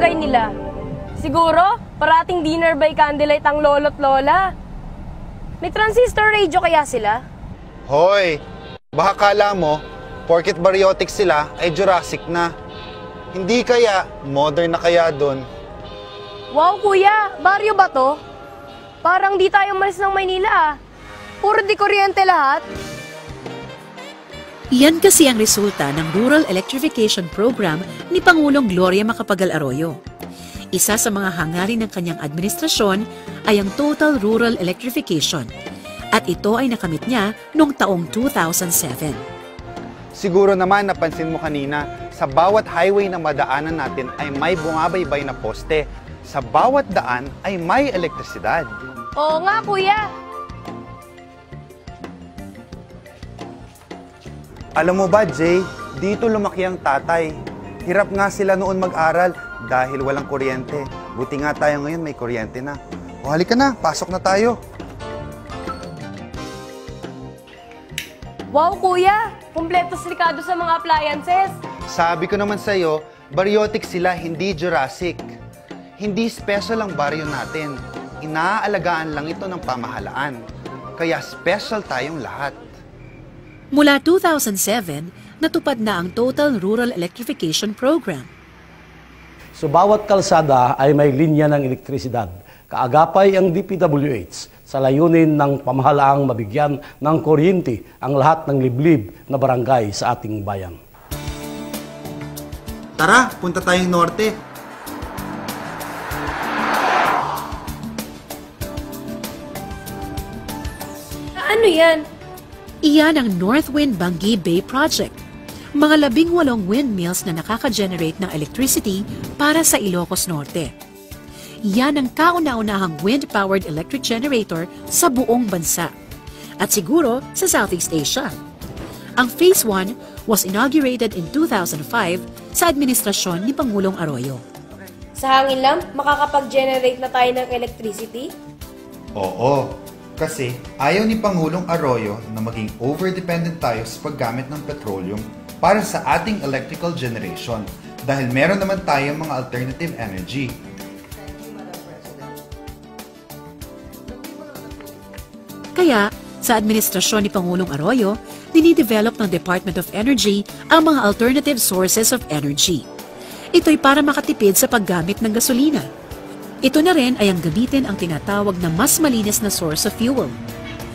barangay nila. Siguro, parating dinner by candlelight ang lolo't lola. May transistor radio kaya sila? Hoy, baka kala mo, porket baryotic sila ay Jurassic na. Hindi kaya, modern na kaya doon. Wow kuya, baryo ba to? Parang di tayo malis ng Maynila ah. Puro di kuryente lahat. Iyan kasi ang resulta ng Rural Electrification Program ni Pangulong Gloria Macapagal Arroyo. Isa sa mga hangarin ng kanyang administrasyon ay ang Total Rural Electrification. At ito ay nakamit niya noong taong 2007. Siguro naman napansin mo kanina, sa bawat highway na madaanan natin ay may bumabaybay na poste. Sa bawat daan ay may elektrisidad. Oo nga kuya. Alam mo ba, Jay, dito lumaki ang tatay. Hirap nga sila noon mag-aral dahil walang kuryente. Buti nga tayo ngayon may kuryente na. O halika na, pasok na tayo. Wow kuya, kumpleto slikado sa mga appliances. Sabi ko naman sa'yo, baryotic sila, hindi Jurassic. Hindi special ang baryo natin. Inaalagaan lang ito ng pamahalaan. Kaya special tayong lahat. Mula 2007, natupad na ang Total Rural Electrification Program. So bawat kalsada ay may linya ng elektrisidad. Kaagapay ang DPWH sa layunin ng pamahalaang mabigyan ng kuryente ang lahat ng liblib na barangay sa ating bayan. Tara, punta tayong norte. Ano yan? Iyan ang North Wind Bangi Bay Project. Mga 18 windmills na nakaka-generate ng electricity para sa Ilocos Norte. Yan ang kauna-unahang wind-powered electric generator sa buong bansa. At siguro sa Southeast Asia. Ang Phase 1 was inaugurated in 2005 sa administrasyon ni Pangulong Arroyo. Sa hangin lang, makakapag-generate na tayo ng electricity? Oo, kasi ayaw ni Pangulong Arroyo na maging over-dependent tayo sa paggamit ng petroleum para sa ating electrical generation dahil meron naman tayong mga alternative energy. Kaya, sa administrasyon ni Pangulong Arroyo, dinidevelop ng Department of Energy ang mga alternative sources of energy. Ito'y para makatipid sa paggamit ng gasolina. Ito na rin ay ang gamitin ang tinatawag na mas malinis na source of fuel.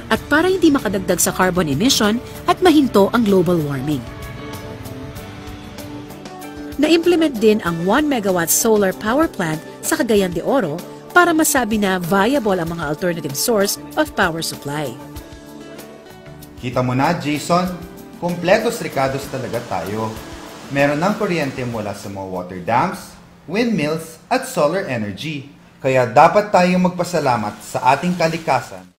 At para hindi makadagdag sa carbon emission at mahinto ang global warming. Na-implement din ang 1 megawatt solar power plant sa Cagayan de Oro para masabi na viable ang mga alternative source of power supply. Kita mo na, Jason, kompletos rikados talaga tayo. Meron ng kuryente mula sa mga water dams, windmills at solar energy. Kaya dapat tayong magpasalamat sa ating kalikasan